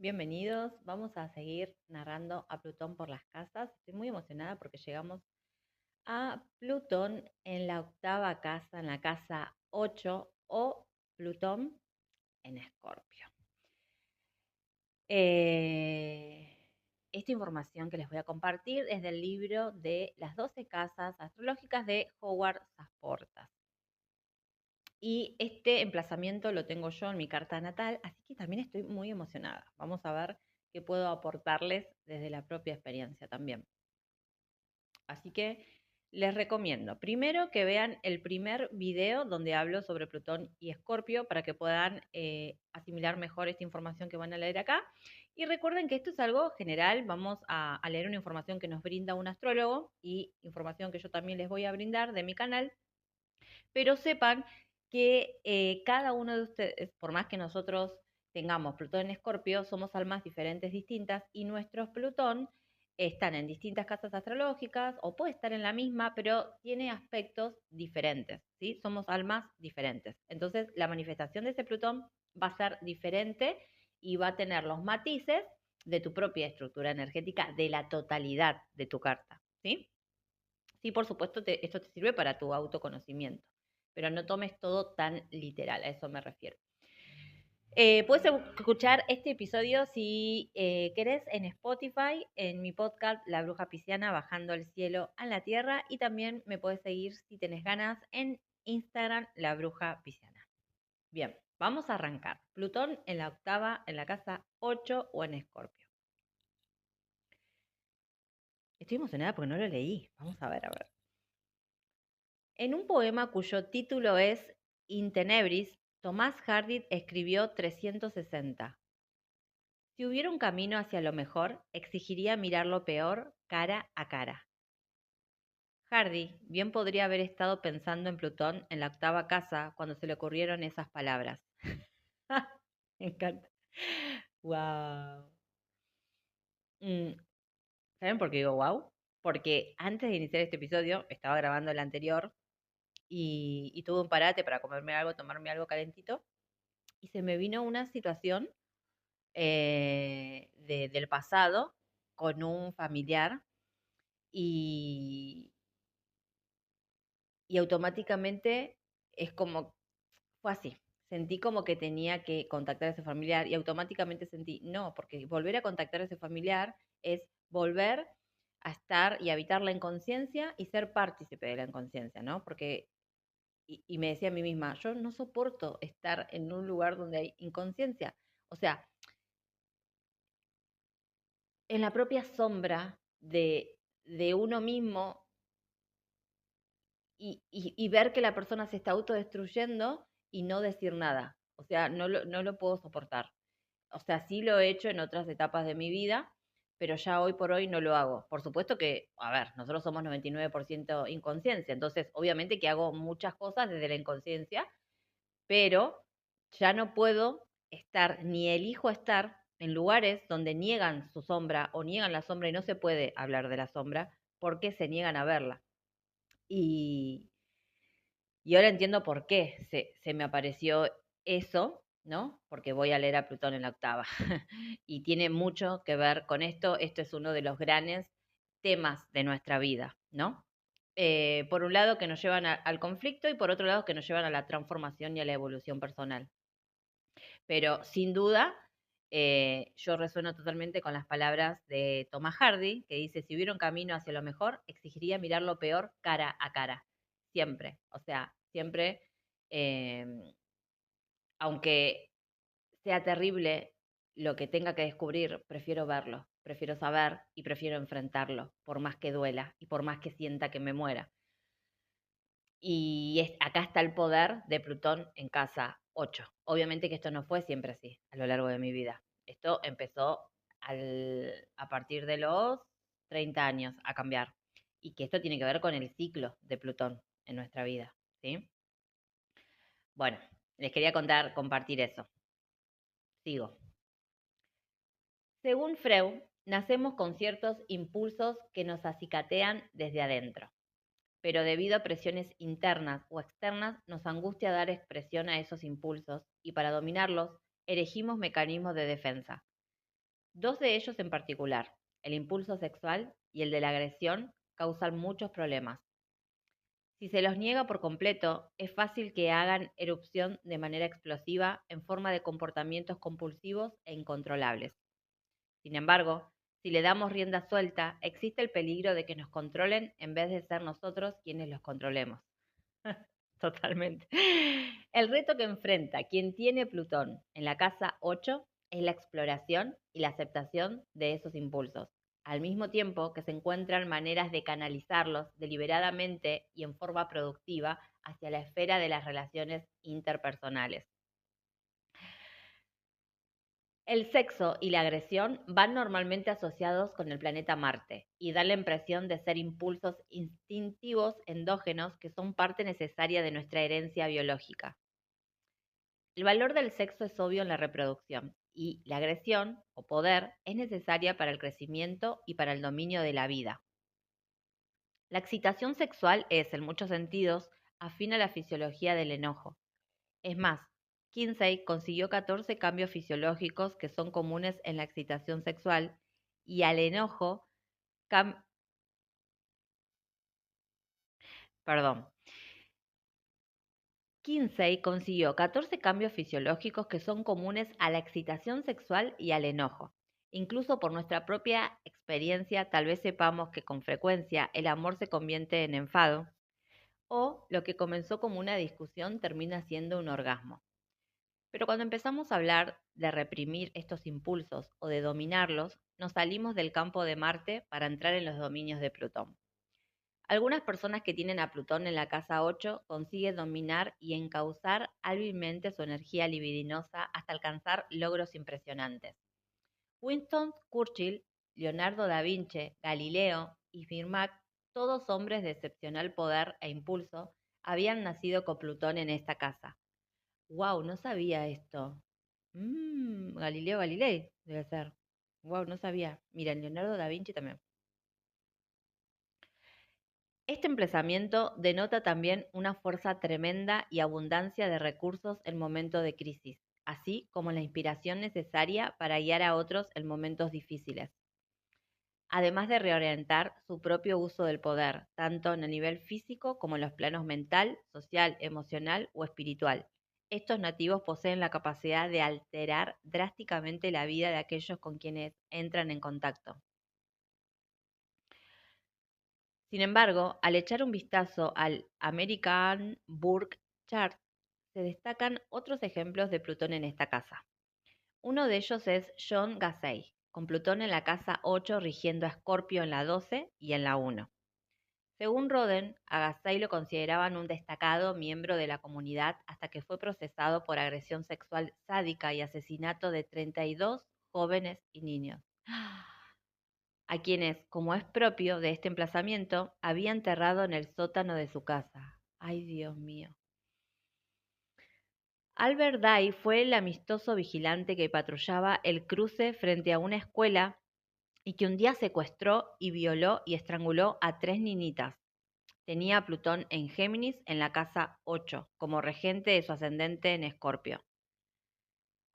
bienvenidos. Vamos a seguir narrando a Plutón por las casas. Estoy muy emocionada porque llegamos a Plutón en la octava casa, en la casa 8 o Plutón en Escorpio. Eh, Esta información que les voy a compartir es del libro de las 12 casas astrológicas de Howard Sasportas. Y este emplazamiento lo tengo yo en mi carta natal, así que también estoy muy emocionada. Vamos a ver qué puedo aportarles desde la propia experiencia también. Así que les recomiendo, primero, que vean el primer video donde hablo sobre Plutón y Escorpio para que puedan asimilar mejor esta información que van a leer acá. Y recuerden que esto es algo general, vamos a leer una información que nos brinda un astrólogo y información que yo también les voy a brindar de mi canal, pero sepan que cada uno de ustedes, por más que nosotros tengamos Plutón en Escorpio, somos almas diferentes, distintas, y nuestros Plutón están en distintas casas astrológicas o puede estar en la misma, pero tiene aspectos diferentes, ¿sí? Somos almas diferentes. Entonces, la manifestación de ese Plutón va a ser diferente y va a tener los matices de tu propia estructura energética, de la totalidad de tu carta, ¿sí? Sí, por supuesto, esto te sirve para tu autoconocimiento, pero no tomes todo tan literal, a eso me refiero. Puedes escuchar este episodio si querés en Spotify, en mi podcast La Bruja Pisciana, Bajando el Cielo a la Tierra, y también me puedes seguir si tenés ganas en Instagram, La Bruja Pisciana. Bien, vamos a arrancar. Plutón en la octava, en la casa 8 o en Escorpio. Estoy emocionada porque no lo leí. Vamos a ver, a ver. En un poema cuyo título es In Tenebris, Tomás Hardy escribió 360. Si hubiera un camino hacia lo mejor, exigiría mirar lo peor cara a cara. Hardy bien podría haber estado pensando en Plutón en la octava casa cuando se le ocurrieron esas palabras. Me encanta. Wow. ¿Saben por qué digo wow? Porque antes de iniciar este episodio, estaba grabando el anterior y tuve un parate para comerme algo, tomarme algo calentito. Y se me vino una situación del pasado con un familiar y, y automáticamente es como, fue así. Sentí como que tenía que contactar a ese familiar y automáticamente sentí, no, porque volver a contactar a ese familiar es volver a estar y habitar la inconsciencia y ser partícipe de la inconsciencia, ¿no? Porque, y me decía a mí misma, yo no soporto estar en un lugar donde hay inconsciencia. O sea, en la propia sombra de uno mismo y ver que la persona se está autodestruyendo y no decir nada. O sea, no lo puedo soportar. O sea, sí lo he hecho en otras etapas de mi vida, pero ya hoy por hoy no lo hago. Por supuesto que, a ver, nosotros somos 99% inconsciencia, entonces obviamente que hago muchas cosas desde la inconsciencia, pero ya no puedo estar, ni elijo estar en lugares donde niegan su sombra o niegan la sombra y no se puede hablar de la sombra porque se niegan a verla. Y, y ahora entiendo por qué se me apareció eso, ¿no? Porque voy a leer a Plutón en la octava. Y tiene mucho que ver con esto. Esto es uno de los grandes temas de nuestra vida, ¿no? Por un lado que nos llevan al conflicto y por otro lado que nos llevan a la transformación y a la evolución personal. Pero sin duda, yo resueno totalmente con las palabras de Thomas Hardy, que dice, si hubiera un camino hacia lo mejor, exigiría mirar lo peor cara a cara, siempre. O sea, siempre, eh, aunque sea terrible lo que tenga que descubrir, prefiero verlo, prefiero saber y prefiero enfrentarlo, por más que duela y por más que sienta que me muera. Y acá está el poder de Plutón en casa 8. Obviamente que esto no fue siempre así a lo largo de mi vida. Esto empezó a partir de los 30 años a cambiar. Y que esto tiene que ver con el ciclo de Plutón en nuestra vida. ¿Sí? Bueno, les quería contar, compartir eso. Sigo. Según Freud, nacemos con ciertos impulsos que nos acicatean desde adentro, pero debido a presiones internas o externas nos angustia dar expresión a esos impulsos y para dominarlos elegimos mecanismos de defensa. Dos de ellos en particular, el impulso sexual y el de la agresión, causan muchos problemas. Si se los niega por completo, es fácil que hagan erupción de manera explosiva en forma de comportamientos compulsivos e incontrolables. Sin embargo, si le damos rienda suelta, existe el peligro de que nos controlen en vez de ser nosotros quienes los controlemos. Totalmente. El reto que enfrenta quien tiene Plutón en la casa 8 es la exploración y la aceptación de esos impulsos, al mismo tiempo que se encuentran maneras de canalizarlos deliberadamente y en forma productiva hacia la esfera de las relaciones interpersonales. El sexo y la agresión van normalmente asociados con el planeta Marte y dan la impresión de ser impulsos instintivos endógenos que son parte necesaria de nuestra herencia biológica. El valor del sexo es obvio en la reproducción y la agresión o poder es necesaria para el crecimiento y para el dominio de la vida. La excitación sexual es, en muchos sentidos, afín a la fisiología del enojo. Es más, Kinsey consiguió 14 cambios fisiológicos que son comunes en la excitación sexual y al enojo, perdón, Kinsey consiguió 14 cambios fisiológicos que son comunes a la excitación sexual y al enojo. Incluso por nuestra propia experiencia, tal vez sepamos que con frecuencia el amor se convierte en enfado o lo que comenzó como una discusión termina siendo un orgasmo. Pero cuando empezamos a hablar de reprimir estos impulsos o de dominarlos, nos salimos del campo de Marte para entrar en los dominios de Plutón. Algunas personas que tienen a Plutón en la casa 8 consiguen dominar y encauzar hábilmente su energía libidinosa hasta alcanzar logros impresionantes. Winston Churchill, Leonardo da Vinci, Galileo y Fermat, todos hombres de excepcional poder e impulso, habían nacido con Plutón en esta casa. ¡Wow! No sabía esto. Galileo Galilei debe ser. ¡Wow! No sabía. Mira, Leonardo da Vinci también. Este emplazamiento denota también una fuerza tremenda y abundancia de recursos en momentos de crisis, así como la inspiración necesaria para guiar a otros en momentos difíciles, además de reorientar su propio uso del poder, tanto en el nivel físico como en los planos mental, social, emocional o espiritual. Estos nativos poseen la capacidad de alterar drásticamente la vida de aquellos con quienes entran en contacto. Sin embargo, al echar un vistazo al American Burke Chart, se destacan otros ejemplos de Plutón en esta casa. Uno de ellos es John Gassey, con Plutón en la casa 8 rigiendo a Escorpio en la 12 y en la 1. Según Roden, a Gassey lo consideraban un destacado miembro de la comunidad hasta que fue procesado por agresión sexual sádica y asesinato de 32 jóvenes y niños, a quienes, como es propio de este emplazamiento, había enterrado en el sótano de su casa. ¡Ay, Dios mío! Albert Day fue el amistoso vigilante que patrullaba el cruce frente a una escuela y que un día secuestró y violó y estranguló a 3 niñitas. Tenía a Plutón en Géminis en la casa 8, como regente de su ascendente en Escorpio.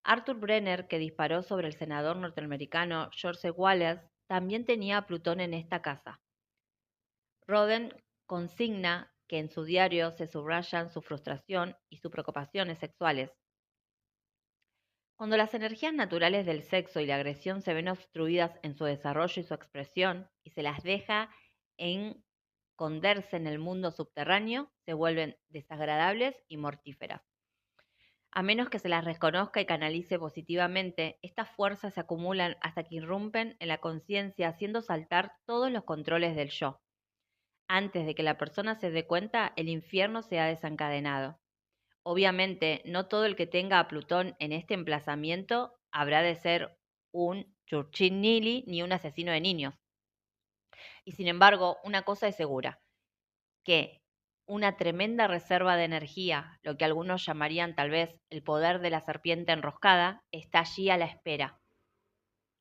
Arthur Brenner, que disparó sobre el senador norteamericano George Wallace, también tenía a Plutón en esta casa. Roden consigna que en su diario se subrayan su frustración y sus preocupaciones sexuales. Cuando las energías naturales del sexo y la agresión se ven obstruidas en su desarrollo y su expresión y se las deja esconderse en el mundo subterráneo, se vuelven desagradables y mortíferas. A menos que se las reconozca y canalice positivamente, estas fuerzas se acumulan hasta que irrumpen en la conciencia, haciendo saltar todos los controles del yo. Antes de que la persona se dé cuenta, el infierno se ha desencadenado. Obviamente, no todo el que tenga a Plutón en este emplazamiento habrá de ser un Churchill ni un asesino de niños. Y sin embargo, una cosa es segura, que una tremenda reserva de energía, lo que algunos llamarían tal vez el poder de la serpiente enroscada, está allí a la espera.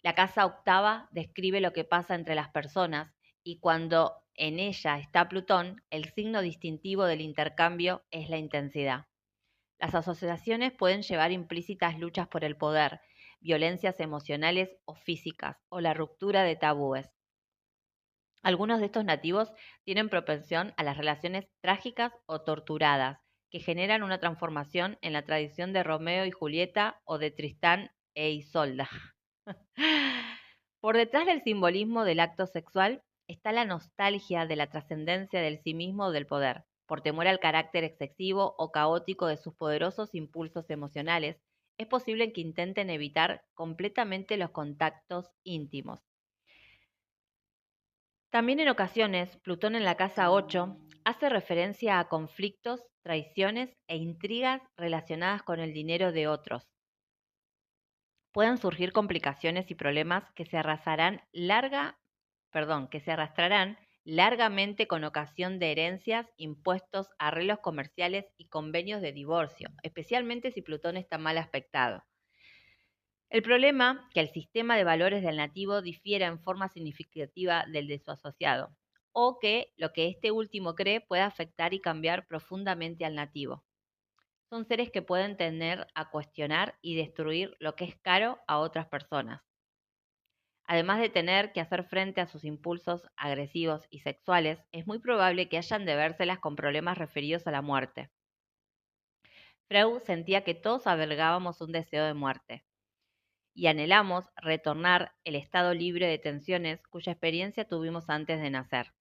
La casa octava describe lo que pasa entre las personas y cuando en ella está Plutón, el signo distintivo del intercambio es la intensidad. Las asociaciones pueden llevar implícitas luchas por el poder, violencias emocionales o físicas o la ruptura de tabúes. Algunos de estos nativos tienen propensión a las relaciones trágicas o torturadas, que generan una transformación en la tradición de Romeo y Julieta o de Tristán e Isolda. Por detrás del simbolismo del acto sexual está la nostalgia de la trascendencia del sí mismo o del poder, por temor al carácter excesivo o caótico de sus poderosos impulsos emocionales. Es posible que intenten evitar completamente los contactos íntimos. También en ocasiones, Plutón en la casa 8 hace referencia a conflictos, traiciones e intrigas relacionadas con el dinero de otros. Pueden surgir complicaciones y problemas que se arrastrarán largamente con ocasión de herencias, impuestos, arreglos comerciales y convenios de divorcio, especialmente si Plutón está mal aspectado. El problema, que el sistema de valores del nativo difiera en forma significativa del de su asociado, o que lo que este último cree puede afectar y cambiar profundamente al nativo. Son seres que pueden tender a cuestionar y destruir lo que es caro a otras personas. Además de tener que hacer frente a sus impulsos agresivos y sexuales, es muy probable que hayan de vérselas con problemas referidos a la muerte. Freud sentía que todos albergábamos un deseo de muerte y anhelamos retornar el estado libre de tensiones cuya experiencia tuvimos antes de nacer.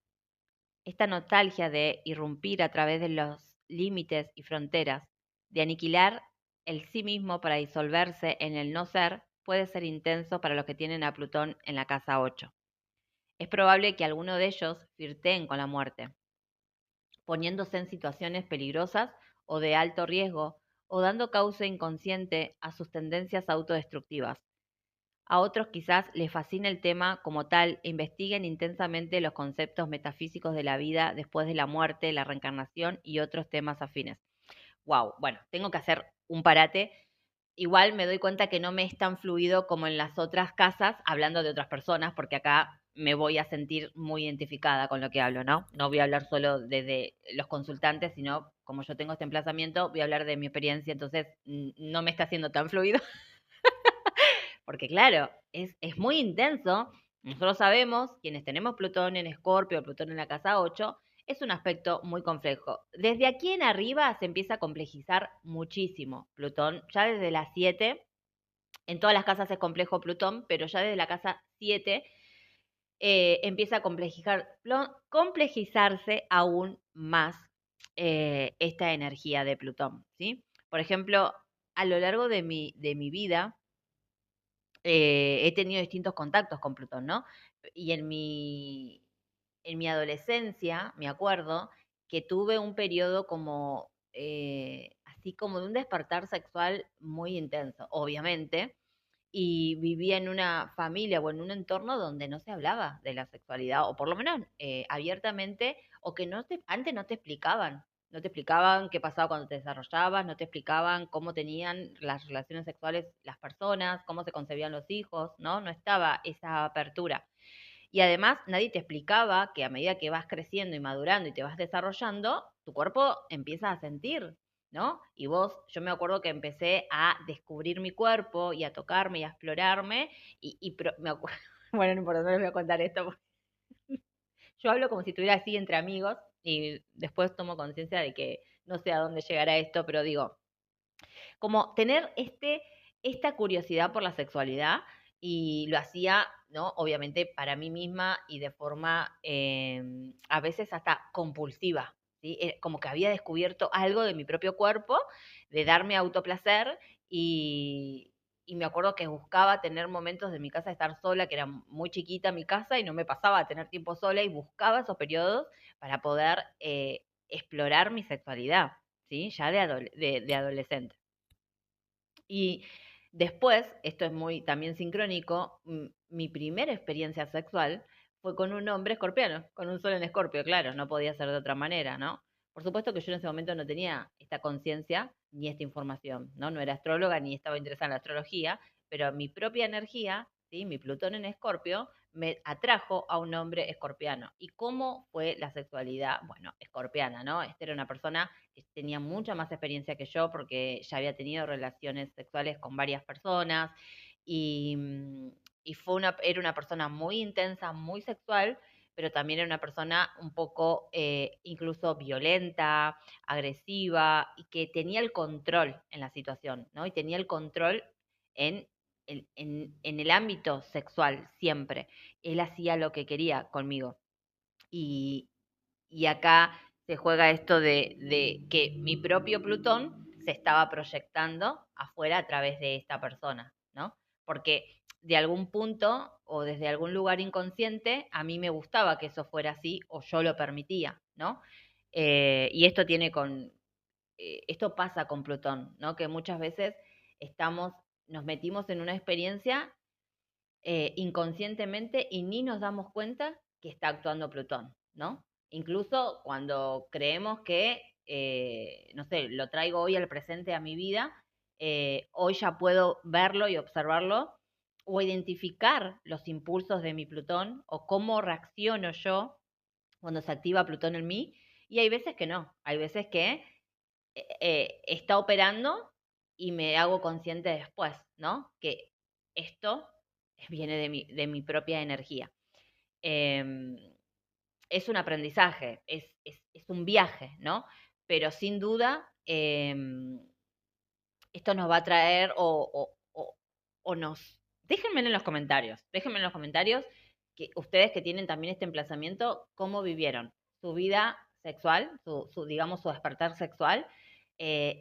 Esta nostalgia de irrumpir a través de los límites y fronteras, de aniquilar el sí mismo para disolverse en el no ser, puede ser intenso para los que tienen a Plutón en la casa 8. Es probable que alguno de ellos flirteen con la muerte, poniéndose en situaciones peligrosas o de alto riesgo, o dando causa inconsciente a sus tendencias autodestructivas. A otros quizás les fascine el tema como tal e investiguen intensamente los conceptos metafísicos de la vida después de la muerte, la reencarnación y otros temas afines. Wow, bueno, tengo que hacer un parate. Igual me doy cuenta que no me es tan fluido como en las otras casas hablando de otras personas, porque acá me voy a sentir muy identificada con lo que hablo, ¿no? No voy a hablar solo desde los consultantes, sino como yo tengo este emplazamiento, voy a hablar de mi experiencia, entonces no me está haciendo tan fluido. Porque claro, es muy intenso. Nosotros sabemos, quienes tenemos Plutón en Escorpio, Plutón en la casa 8, es un aspecto muy complejo. Desde aquí en arriba se empieza a complejizar muchísimo. Plutón, ya desde las 7, en todas las casas es complejo Plutón, pero ya desde la casa 7 empieza a complejizarse aún más esta energía de Plutón, ¿sí? Por ejemplo, a lo largo de mi vida, he tenido distintos contactos con Plutón, ¿no? Y en mi adolescencia, me acuerdo que tuve un periodo como, así como de un despertar sexual muy intenso, obviamente, y vivía en una familia o en un entorno donde no se hablaba de la sexualidad, o por lo menos abiertamente, o que antes no te explicaban qué pasaba cuando te desarrollabas, no te explicaban cómo tenían las relaciones sexuales las personas, cómo se concebían los hijos, ¿no? No estaba esa apertura. Y además nadie te explicaba que a medida que vas creciendo y madurando y te vas desarrollando, tu cuerpo empieza a sentir, ¿no? Y yo me acuerdo que empecé a descubrir mi cuerpo y a tocarme y a explorarme bueno, no importa, no les voy a contar esto. Yo hablo como si estuviera así entre amigos y después tomo conciencia de que no sé a dónde llegará esto, pero digo, como tener esta curiosidad por la sexualidad y lo hacía, ¿no? Obviamente para mí misma y de forma a veces hasta compulsiva, ¿sí? Como que había descubierto algo de mi propio cuerpo, de darme autoplacer y me acuerdo que buscaba tener momentos de mi casa de estar sola, que era muy chiquita mi casa y no me pasaba a tener tiempo sola y buscaba esos periodos para poder explorar mi sexualidad, ¿sí? Ya de adolescente. Y después, esto es muy también sincrónico, mi primera experiencia sexual fue con un hombre escorpiano, con un sol en Escorpio, claro, no podía ser de otra manera, ¿no? Por supuesto que yo en ese momento no tenía esta conciencia ni esta información, ¿no? No era astróloga ni estaba interesada en la astrología, pero mi propia energía, ¿sí? Mi Plutón en Escorpio, me atrajo a un hombre escorpiano. ¿Y cómo fue la sexualidad? Bueno, escorpiana, ¿no? Esta era una persona que tenía mucha más experiencia que yo porque ya había tenido relaciones sexuales con varias personas y era una persona muy intensa, muy sexual, pero también era una persona un poco incluso violenta, agresiva, y que tenía el control en la situación, ¿no? Y tenía el control en, en el ámbito sexual siempre. Él hacía lo que quería conmigo. Y, y acá se juega esto de que mi propio Plutón se estaba proyectando afuera a través de esta persona, ¿no? Porque de algún punto o desde algún lugar inconsciente a mí me gustaba que eso fuera así o yo lo permitía, ¿no? Y esto tiene esto pasa con Plutón, ¿no? Que muchas veces nos metimos en una experiencia inconscientemente y ni nos damos cuenta que está actuando Plutón, ¿no? Incluso cuando creemos que, no sé, lo traigo hoy al presente a mi vida, hoy ya puedo verlo y observarlo o identificar los impulsos de mi Plutón o cómo reacciono yo cuando se activa Plutón en mí. Y hay veces que no, hay veces que está operando y me hago consciente después, ¿no? Que esto viene de mi propia energía. Eh, es un aprendizaje, es un viaje, ¿no? Pero sin duda, esto nos va a traer o nos... déjenme en los comentarios que ustedes que tienen también este emplazamiento, cómo vivieron su vida sexual, digamos, su despertar sexual.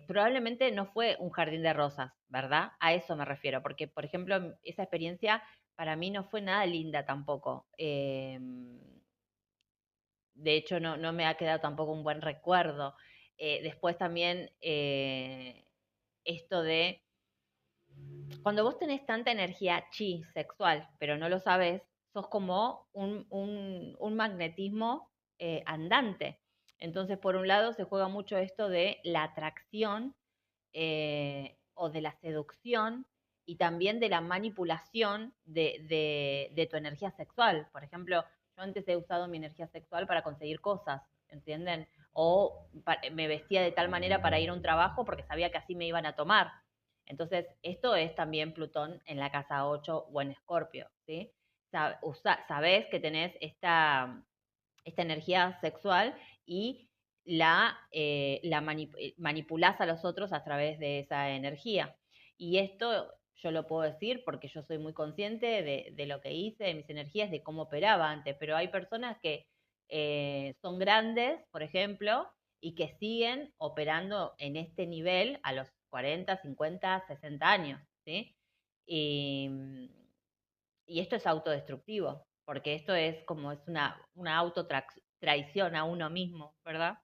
Probablemente no fue un jardín de rosas, ¿verdad? A eso me refiero, porque, por ejemplo, esa experiencia para mí no fue nada linda tampoco. De hecho, no me ha quedado tampoco un buen recuerdo. Después también esto de cuando vos tenés tanta energía chi sexual, pero no lo sabés, sos como un magnetismo andante. Entonces, por un lado, se juega mucho esto de la atracción o de la seducción y también de la manipulación de tu energía sexual. Por ejemplo, yo antes he usado mi energía sexual para conseguir cosas, ¿entienden? O me vestía de tal manera para ir a un trabajo porque sabía que así me iban a tomar. Entonces, esto es también Plutón en la casa 8 o en Escorpio, ¿sí? Sabés que tenés esta energía sexual y manipulás a los otros a través de esa energía. Y esto yo lo puedo decir porque yo soy muy consciente de lo que hice, de mis energías, de cómo operaba antes, pero hay personas que son grandes, por ejemplo, y que siguen operando en este nivel a los 40, 50, 60 años, ¿sí? Y, y esto es autodestructivo, porque esto es como es una autotraición a uno mismo, ¿verdad?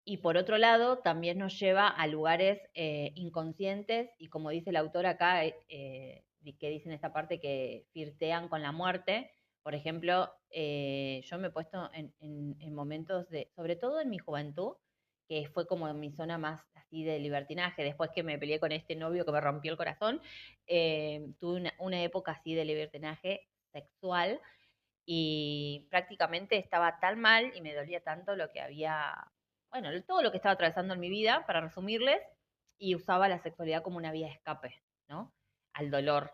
Y por otro lado, también nos lleva a lugares inconscientes y como dice la autora acá, que dice en esta parte que flirtean con la muerte. Por ejemplo, yo me he puesto en momentos sobre todo en mi juventud, que fue como mi zona más así de libertinaje, después que me peleé con este novio que me rompió el corazón, tuve una época así de libertinaje sexual y prácticamente estaba tan mal y me dolía tanto lo que había, bueno, todo lo que estaba atravesando en mi vida, para resumirles, y usaba la sexualidad como una vía de escape, ¿no? Al dolor.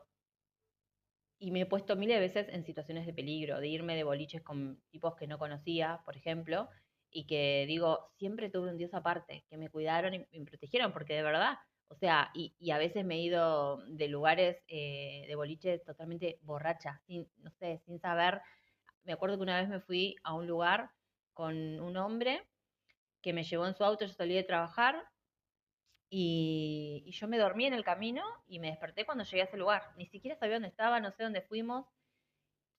Y me he puesto miles de veces en situaciones de peligro, de irme de boliches con tipos que no conocía, por ejemplo, y que digo, siempre tuve un Dios aparte, que me cuidaron y me protegieron, porque de verdad, o sea, y a veces me he ido de lugares de boliches totalmente borracha, sin, no sé, sin saber. Me acuerdo que una vez me fui a un lugar con un hombre que me llevó en su auto, yo salí de trabajar y yo me dormí en el camino y me desperté cuando llegué a ese lugar. Ni siquiera sabía dónde estaba, no sé dónde fuimos.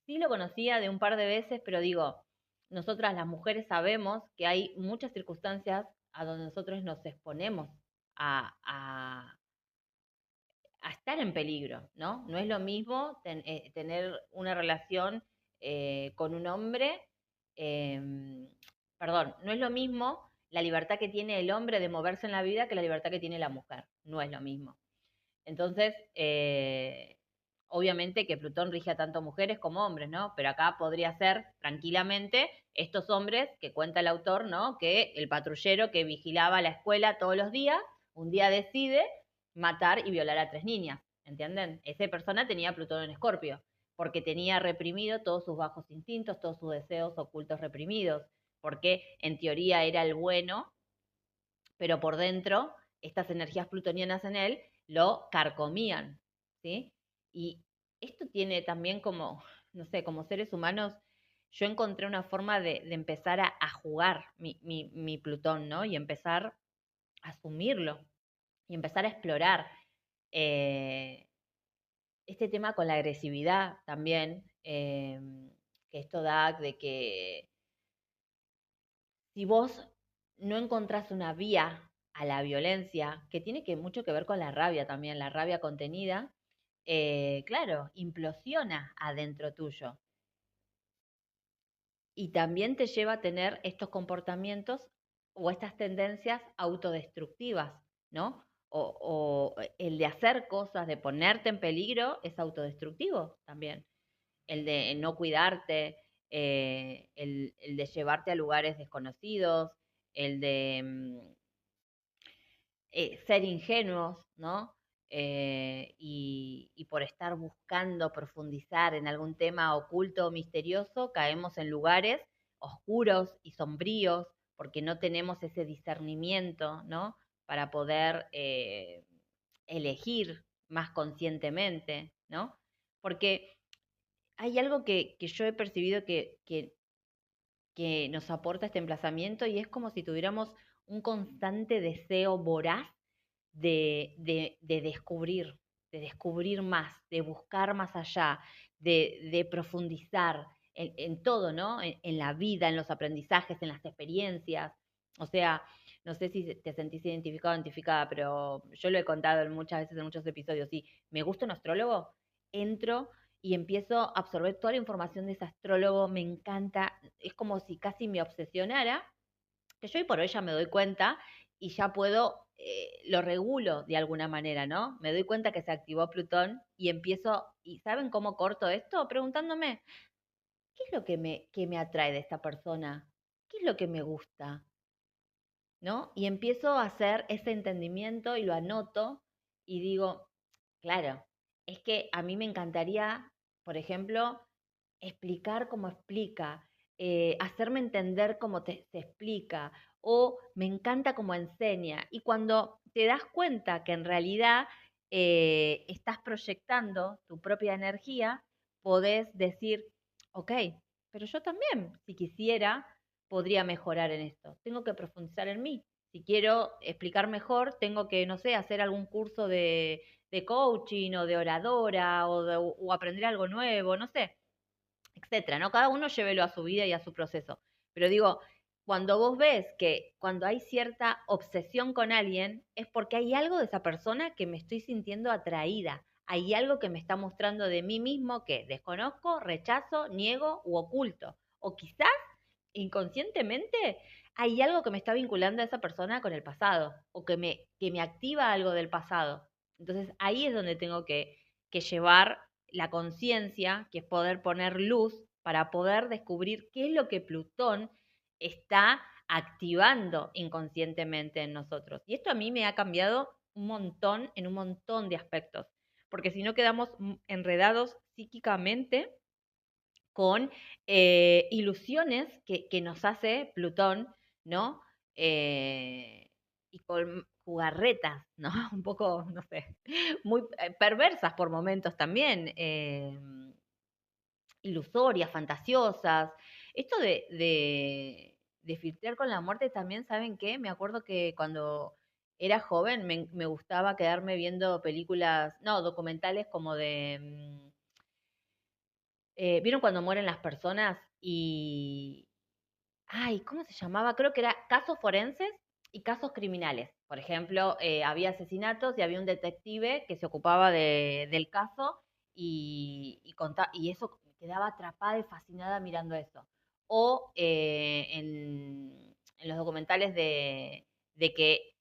Sí lo conocía de un par de veces, pero digo, nosotras las mujeres sabemos que hay muchas circunstancias a donde nosotros nos exponemos a, a, a estar en peligro, ¿no? No es lo mismo tener una relación con un hombre, perdón, no es lo mismo la libertad que tiene el hombre de moverse en la vida que la libertad que tiene la mujer, no es lo mismo. Entonces, obviamente que Plutón rige a tanto mujeres como hombres, ¿no? Pero acá podría ser tranquilamente estos hombres que cuenta el autor, ¿no? Que el patrullero que vigilaba la escuela todos los días, un día decide matar y violar a 3 niñas. ¿entienden? Esa persona tenía Plutón en Escorpio, porque tenía reprimido todos sus bajos instintos, todos sus deseos ocultos reprimidos, porque en teoría era el bueno, pero por dentro estas energías plutonianas en él lo carcomían, ¿sí? Y esto tiene también como, no sé, como seres humanos, yo encontré una forma de empezar a jugar mi Plutón, ¿no? Y empezar a asumirlo y empezar a explorar eh, este tema con la agresividad también, que esto da de que si vos no encontrás una vía a la violencia, que tiene mucho que ver con la rabia también, la rabia contenida, claro, implosiona adentro tuyo y también te lleva a tener estos comportamientos o estas tendencias autodestructivas, ¿no? O el de hacer cosas, de ponerte en peligro, es autodestructivo también. El de no cuidarte, el de llevarte a lugares desconocidos, el de ser ingenuos, ¿no? Y por estar buscando profundizar en algún tema oculto o misterioso, caemos en lugares oscuros y sombríos porque no tenemos ese discernimiento, ¿no? Para poder elegir más conscientemente, ¿no? Porque hay algo que yo he percibido que nos aporta este emplazamiento y es como si tuviéramos un constante deseo voraz de descubrir más, de buscar más allá, de profundizar en todo, ¿no? En la vida, en los aprendizajes, en las experiencias. O sea, no sé si te sentís identificado o identificada, pero yo lo he contado muchas veces en muchos episodios. Si me gusta un astrólogo, entro y empiezo a absorber toda la información de ese astrólogo, me encanta, es como si casi me obsesionara, que yo hoy por hoy ya me doy cuenta y ya puedo, lo regulo de alguna manera, ¿no? Me doy cuenta que se activó Plutón y empiezo, ¿y saben cómo corto esto? Preguntándome, ¿qué es lo que me atrae de esta persona? ¿Qué es lo que me gusta? ¿No? Y empiezo a hacer ese entendimiento y lo anoto y digo, claro, es que a mí me encantaría, por ejemplo, explicar cómo explica, hacerme entender cómo se explica, o me encanta cómo enseña. Y cuando te das cuenta que en realidad estás proyectando tu propia energía, podés decir, ok, pero yo también, si quisiera, podría mejorar en esto. Tengo que profundizar en mí. Si quiero explicar mejor, tengo que, no sé, hacer algún curso de coaching o de oradora o aprender algo nuevo, no sé, etcétera, ¿no? Cada uno llévelo a su vida y a su proceso. Pero digo, cuando vos ves que cuando hay cierta obsesión con alguien, es porque hay algo de esa persona que me estoy sintiendo atraída. Hay algo que me está mostrando de mí mismo que desconozco, rechazo, niego u oculto. O quizás inconscientemente hay algo que me está vinculando a esa persona con el pasado o que me activa algo del pasado. Entonces ahí es donde tengo que llevar la conciencia, que es poder poner luz para poder descubrir qué es lo que Plutón está activando inconscientemente en nosotros. Y esto a mí me ha cambiado un montón en un montón de aspectos, porque si no quedamos enredados psíquicamente con ilusiones que nos hace Plutón, ¿no? Y con jugarretas, ¿no? Un poco, no sé, muy perversas por momentos también, ilusorias, fantasiosas. Esto de filtrar con la muerte también, ¿saben qué? Me acuerdo que cuando era joven me gustaba quedarme viendo películas, no, documentales como de ¿vieron cuando mueren las personas? Y, ay, ¿cómo se llamaba? Creo que era casos forenses y casos criminales. Por ejemplo, había asesinatos y había un detective que se ocupaba del caso y eso me quedaba atrapada y fascinada mirando eso. O en los documentales de que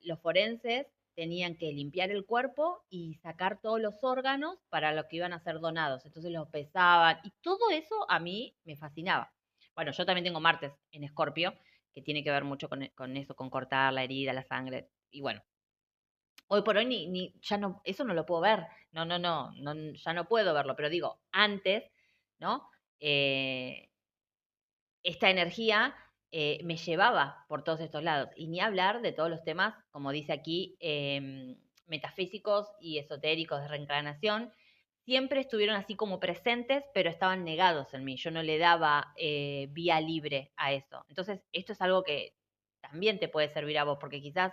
los forenses tenían que limpiar el cuerpo y sacar todos los órganos para los que iban a ser donados. Entonces los pesaban y todo eso a mí me fascinaba. Bueno, yo también tengo Martes en Escorpio, que tiene que ver mucho con eso, con cortar la herida, la sangre. Y bueno, Hoy por hoy ya no, eso no lo puedo ver. No, ya no puedo verlo, pero digo, antes, ¿no? Eh, esta energía me llevaba por todos estos lados. Y ni hablar de todos los temas, como dice aquí, metafísicos y esotéricos de reencarnación, siempre estuvieron así como presentes, pero estaban negados en mí. Yo no le daba vía libre a eso. Entonces, esto es algo que también te puede servir a vos, porque quizás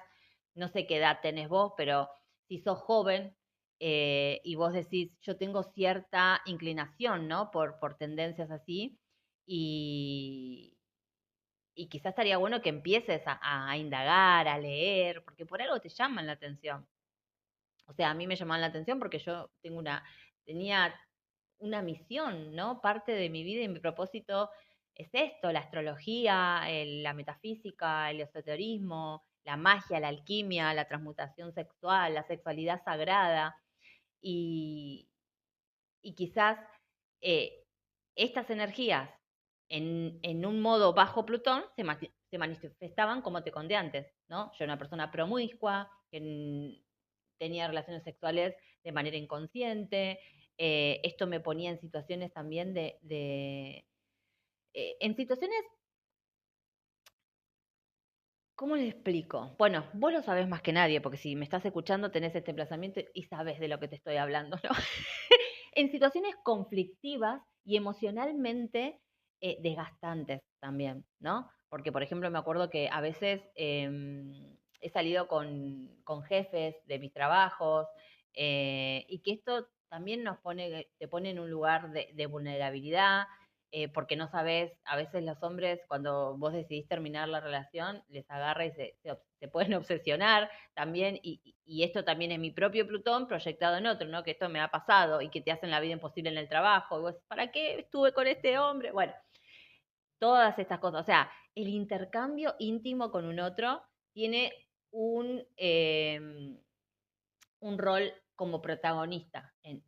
no sé qué edad tenés vos, pero si sos joven y vos decís, yo tengo cierta inclinación, ¿no? Por tendencias así, y, y quizás estaría bueno que empieces a indagar, a leer, porque por algo te llaman la atención. O sea, a mí me llamaban la atención porque yo tenía una misión, ¿no? Parte de mi vida y mi propósito es esto, la astrología, la metafísica, el esoterismo, la magia, la alquimia, la transmutación sexual, la sexualidad sagrada. Y, y quizás eh, estas energías en un modo bajo Plutón se manifestaban como te conté antes, ¿no? Yo era una persona promiscua, que tenía relaciones sexuales de manera inconsciente, esto me ponía en situaciones también en situaciones, ¿cómo les explico? Bueno, vos lo sabés más que nadie, porque si me estás escuchando tenés este emplazamiento y sabés de lo que te estoy hablando, ¿no? En situaciones conflictivas y emocionalmente desgastantes también, ¿no? Porque, por ejemplo, me acuerdo que a veces he salido con jefes de mis trabajos y que esto también te pone en un lugar de vulnerabilidad, porque no sabes, a veces los hombres cuando vos decidís terminar la relación, les agarra y se pueden obsesionar también, y esto también es mi propio Plutón proyectado en otro, ¿no? Que esto me ha pasado y que te hacen la vida imposible en el trabajo, y vos, ¿para qué estuve con este hombre? Bueno, todas estas cosas, o sea, el intercambio íntimo con un otro tiene un rol como protagonista en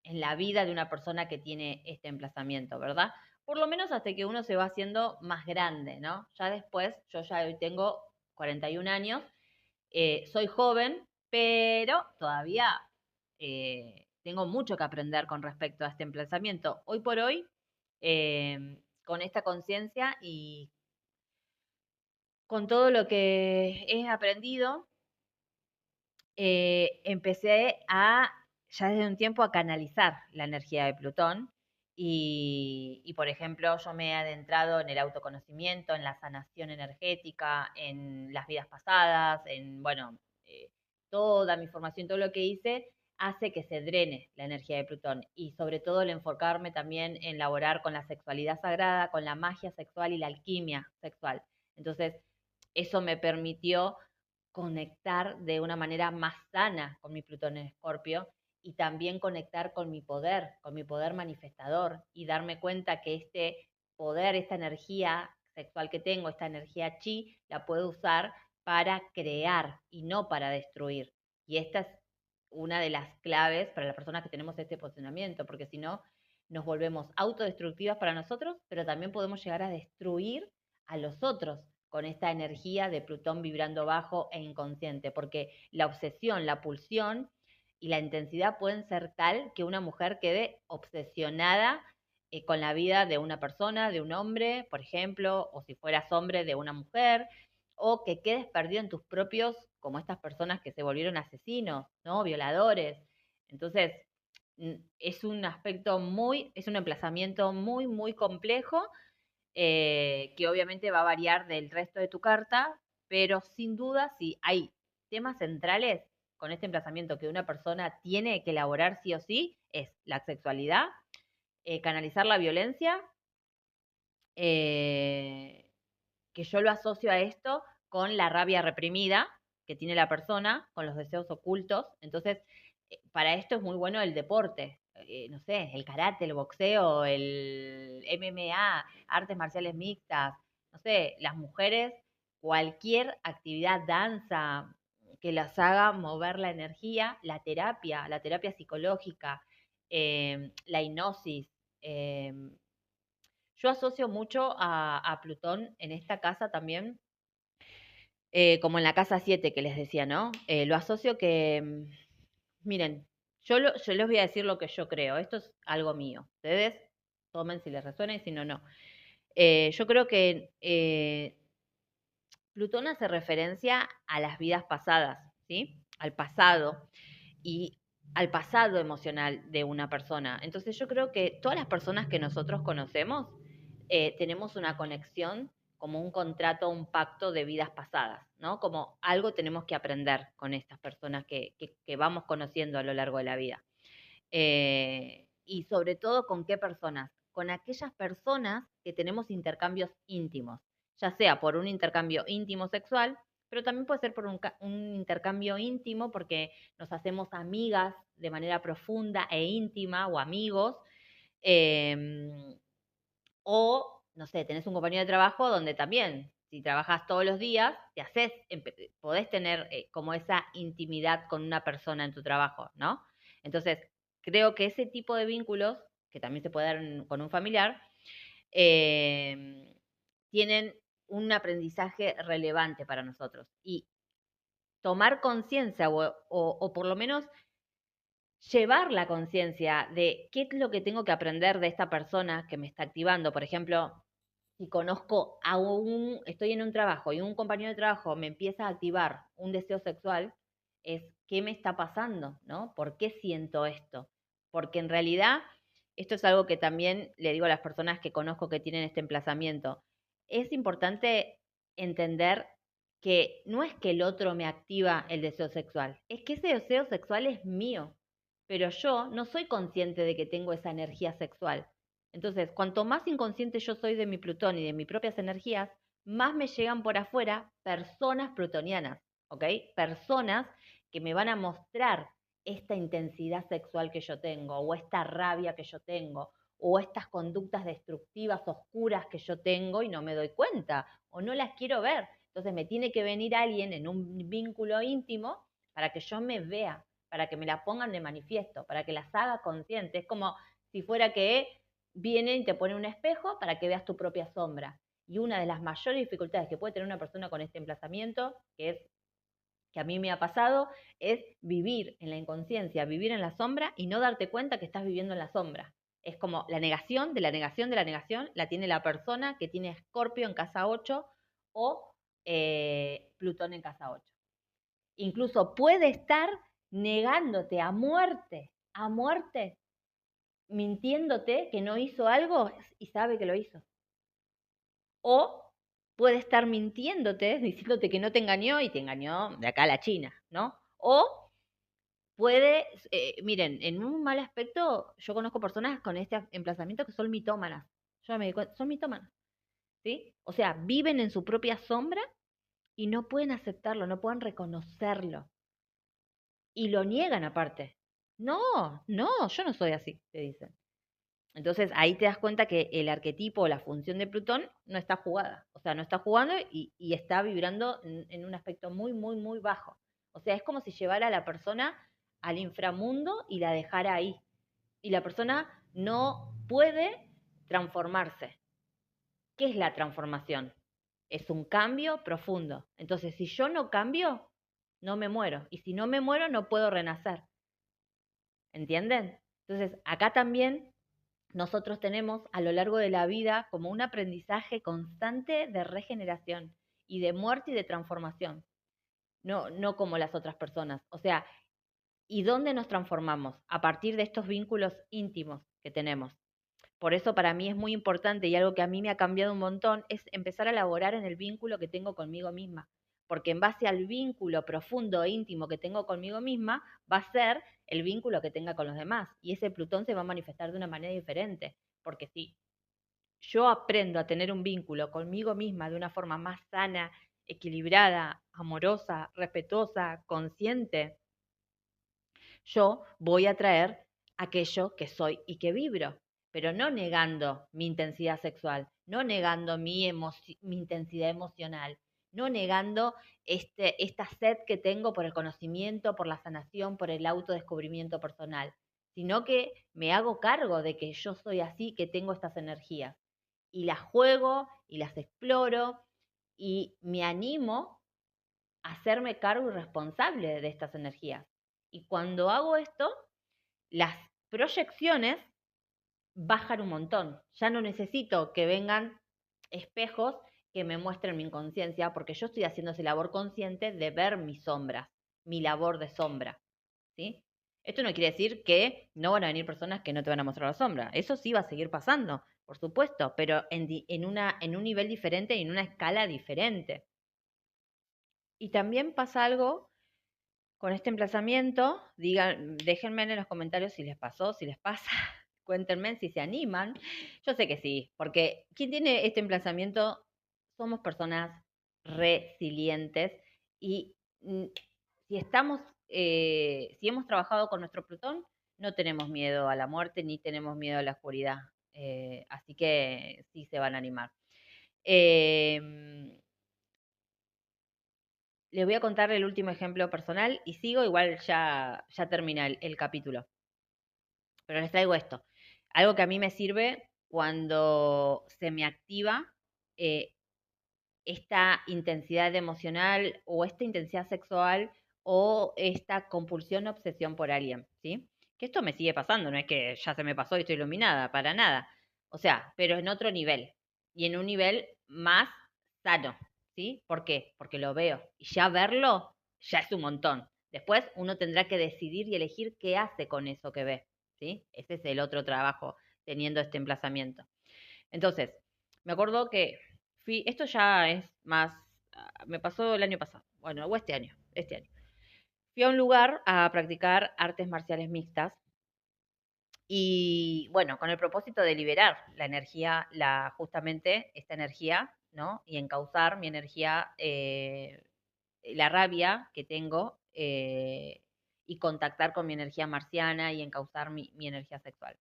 la vida de una persona que tiene este emplazamiento, ¿verdad? Por lo menos hasta que uno se va haciendo más grande, ¿no? Ya después, yo ya hoy tengo 41 años, soy joven, pero todavía tengo mucho que aprender con respecto a este emplazamiento. Hoy por hoy, con esta conciencia y con todo lo que he aprendido, empecé ya desde un tiempo, a canalizar la energía de Plutón. Por ejemplo, yo me he adentrado en el autoconocimiento, en la sanación energética, en las vidas pasadas, bueno, toda mi formación, todo lo que hice hace que se drene la energía de Plutón. Y sobre todo el enfocarme también en laborar con la sexualidad sagrada, con la magia sexual y la alquimia sexual. Entonces, eso me permitió conectar de una manera más sana con mi Plutón en Escorpio y también conectar con mi poder manifestador, y darme cuenta que este poder, esta energía sexual que tengo, esta energía chi, la puedo usar para crear y no para destruir. Y esta es una de las claves para las personas que tenemos este posicionamiento, porque si no, nos volvemos autodestructivas para nosotros, pero también podemos llegar a destruir a los otros con esta energía de Plutón vibrando bajo e inconsciente, porque la obsesión, la pulsión y la intensidad pueden ser tal que una mujer quede obsesionada con la vida de una persona, de un hombre, por ejemplo, o si fueras hombre, de una mujer, o que quedes perdido en tus propios, como estas personas que se volvieron asesinos, ¿no? Violadores. Entonces, es un aspecto es un emplazamiento muy, muy complejo, que obviamente va a variar del resto de tu carta, pero sin duda, si hay temas centrales con este emplazamiento que una persona tiene que elaborar sí o sí, es la sexualidad, canalizar la violencia, eh, que yo lo asocio a esto con la rabia reprimida que tiene la persona, con los deseos ocultos. Entonces, para esto es muy bueno el deporte, no sé, el karate, el boxeo, el MMA, artes marciales mixtas, no sé, las mujeres, cualquier actividad, danza, que las haga mover la energía, la terapia psicológica, la hipnosis. eh, yo asocio mucho a Plutón en esta casa también como en la casa 7 que les decía, ¿no? Lo asocio que, miren, yo les voy a decir lo que yo creo, esto es algo mío, ustedes tomen si les resuena y si no, no. Yo creo que Plutón hace referencia a las vidas pasadas, ¿sí? Al pasado y al pasado emocional de una persona. Entonces yo creo que todas las personas que nosotros conocemos tenemos una conexión como un contrato, un pacto de vidas pasadas, ¿no? Como algo tenemos que aprender con estas personas que vamos conociendo a lo largo de la vida. Y sobre todo con qué personas, con aquellas personas que tenemos intercambios íntimos, ya sea por un intercambio íntimo sexual, pero también puede ser por un intercambio íntimo porque nos hacemos amigas de manera profunda e íntima o amigos, eh, o, no sé, tenés un compañero de trabajo donde también, si trabajas todos los días, te haces, podés tener como esa intimidad con una persona en tu trabajo, ¿no? Entonces, creo que ese tipo de vínculos, que también se puede dar con un familiar, eh, tienen un aprendizaje relevante para nosotros. Y tomar conciencia o por lo menos llevar la conciencia de qué es lo que tengo que aprender de esta persona que me está activando. Por ejemplo, si conozco estoy en un trabajo y un compañero de trabajo me empieza a activar un deseo sexual, es qué me está pasando, ¿no? ¿Por qué siento esto? Porque en realidad, esto es algo que también le digo a las personas que conozco que tienen este emplazamiento, es importante entender que no es que el otro me activa el deseo sexual, es que ese deseo sexual es mío, pero yo no soy consciente de que tengo esa energía sexual. Entonces, cuanto más inconsciente yo soy de mi Plutón y de mis propias energías, más me llegan por afuera personas plutonianas, ¿ok? Personas que me van a mostrar esta intensidad sexual que yo tengo, o esta rabia que yo tengo, o estas conductas destructivas, oscuras que yo tengo y no me doy cuenta, o no las quiero ver. Entonces me tiene que venir alguien en un vínculo íntimo para que yo me vea, para que me la pongan de manifiesto, para que las haga consciente. Es como si fuera que viene y te pone un espejo para que veas tu propia sombra. Y una de las mayores dificultades que puede tener una persona con este emplazamiento, que a mí me ha pasado, es vivir en la inconsciencia, vivir en la sombra y no darte cuenta que estás viviendo en la sombra. Es como la negación de la negación de la negación la tiene la persona que tiene Escorpio en casa 8 o Plutón en casa 8. Incluso puede estar negándote a muerte, mintiéndote que no hizo algo y sabe que lo hizo. O puede estar mintiéndote, diciéndote que no te engañó y te engañó de acá a la China, ¿no? O puede, miren, en un mal aspecto, yo conozco personas con este emplazamiento que son mitómanas. Yo me di cuenta, son mitómanas, ¿sí? O sea, viven en su propia sombra y no pueden aceptarlo, no pueden reconocerlo. Y lo niegan aparte. No, no, yo no soy así, te dicen. Entonces ahí te das cuenta que el arquetipo o la función de Plutón no está jugada. O sea, no está jugando y está vibrando en un aspecto muy, muy, muy bajo. O sea, es como si llevara a la persona al inframundo y la dejara ahí. Y la persona no puede transformarse. ¿Qué es la transformación? Es un cambio profundo. Entonces, si yo no cambio, no me muero. Y si no me muero, no puedo renacer. ¿Entienden? Entonces, acá también nosotros tenemos a lo largo de la vida como un aprendizaje constante de regeneración y de muerte y de transformación, no, no como las otras personas. O sea, ¿y dónde nos transformamos? A partir de estos vínculos íntimos que tenemos. Por eso para mí es muy importante y algo que a mí me ha cambiado un montón es empezar a elaborar en el vínculo que tengo conmigo misma. Porque en base al vínculo profundo e íntimo que tengo conmigo misma, va a ser el vínculo que tenga con los demás. Y ese Plutón se va a manifestar de una manera diferente. Porque si yo aprendo a tener un vínculo conmigo misma de una forma más sana, equilibrada, amorosa, respetuosa, consciente, yo voy a traer aquello que soy y que vibro, pero no negando mi intensidad sexual, no negando mi intensidad emocional, no negando esta sed que tengo por el conocimiento, por la sanación, por el autodescubrimiento personal, sino que me hago cargo de que yo soy así, que tengo estas energías y las juego y las exploro y me animo hacerme cargo y responsable de estas energías. Y cuando hago esto, las proyecciones bajan un montón. Ya no necesito que vengan espejos que me muestren mi inconsciencia, porque yo estoy haciendo esa labor consciente de ver mis sombras, mi labor de sombra, ¿sí? Esto no quiere decir que no van a venir personas que no te van a mostrar la sombra. Eso sí va a seguir pasando, por supuesto, pero en un nivel diferente y en una escala diferente. Y también pasa algo con este emplazamiento. Déjenme en los comentarios si les pasó, si les pasa. Cuéntenme si se animan. Yo sé que sí, porque quien tiene este emplazamiento somos personas resilientes y si estamos, si hemos trabajado con nuestro Plutón, no tenemos miedo a la muerte ni tenemos miedo a la oscuridad. Así que sí se van a animar. Les voy a contar el último ejemplo personal y sigo, igual ya termina el capítulo. Pero les traigo esto. Algo que a mí me sirve cuando se me activa eh, esta intensidad emocional o esta intensidad sexual o esta compulsión, obsesión por alguien, ¿sí? Que esto me sigue pasando, no es que ya se me pasó y estoy iluminada, para nada. O sea, pero en otro nivel y en un nivel más sano, ¿sí? ¿Por qué? Porque lo veo y ya verlo ya es un montón. Después uno tendrá que decidir y elegir qué hace con eso que ve, ¿sí? Ese es el otro trabajo teniendo este emplazamiento. Entonces, me acuerdo que esto ya es más, me pasó el año pasado, bueno, o este año. Fui a un lugar a practicar artes marciales mixtas y bueno, con el propósito de liberar la energía, justamente esta energía, ¿no? Y encauzar mi energía, la rabia que tengo y contactar con mi energía marciana y encauzar mi energía sexual.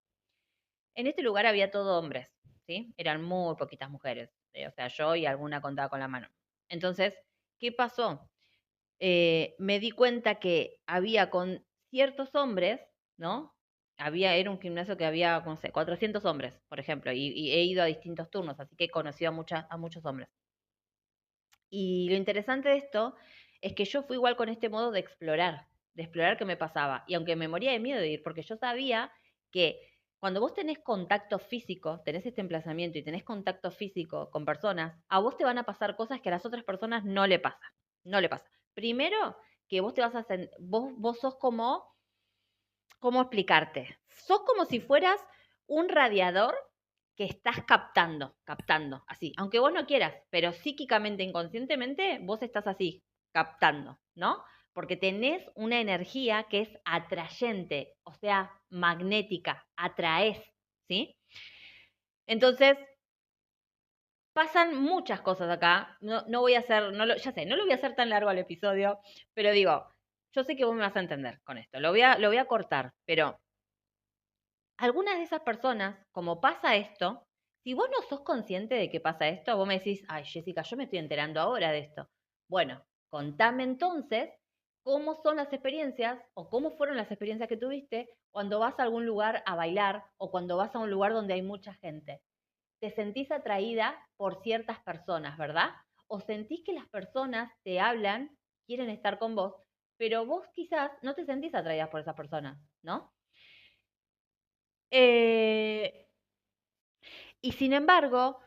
En este lugar había todo hombres, ¿sí? Eran muy poquitas mujeres, o sea, yo y alguna contada con la mano. Entonces, ¿qué pasó? Me di cuenta que había con ciertos hombres, ¿no? Era un gimnasio que había, no sé, 400 hombres, por ejemplo, y he ido a distintos turnos, así que he conocido a muchos hombres. Y lo interesante de esto es que yo fui igual con este modo de explorar qué me pasaba. Y aunque me moría de miedo de ir, porque yo sabía que cuando vos tenés contacto físico, tenés este emplazamiento y tenés contacto físico con personas, a vos te van a pasar cosas que a las otras personas no le pasan. No le pasa. Primero, que vos te vas a hacer, vos sos como, ¿cómo explicarte? Sos como si fueras un radiador que estás captando, así. Aunque vos no quieras, pero psíquicamente, inconscientemente, vos estás así, captando, ¿no? Porque tenés una energía que es atrayente, o sea, magnética, atraes, ¿sí? Entonces, pasan muchas cosas acá. No voy a hacer, ya sé, no lo voy a hacer tan largo al episodio, pero digo, yo sé que vos me vas a entender con esto. Lo voy a cortar, pero algunas de esas personas, como pasa esto, si vos no sos consciente de que pasa esto, vos me decís, ay, Jessica, yo me estoy enterando ahora de esto. Bueno, contame entonces cómo son las experiencias o cómo fueron las experiencias que tuviste cuando vas a algún lugar a bailar o cuando vas a un lugar donde hay mucha gente. Te sentís atraída por ciertas personas, ¿verdad? O sentís que las personas te hablan, quieren estar con vos, pero vos quizás no te sentís atraída por esas personas, ¿no? Eh, y sin embargo,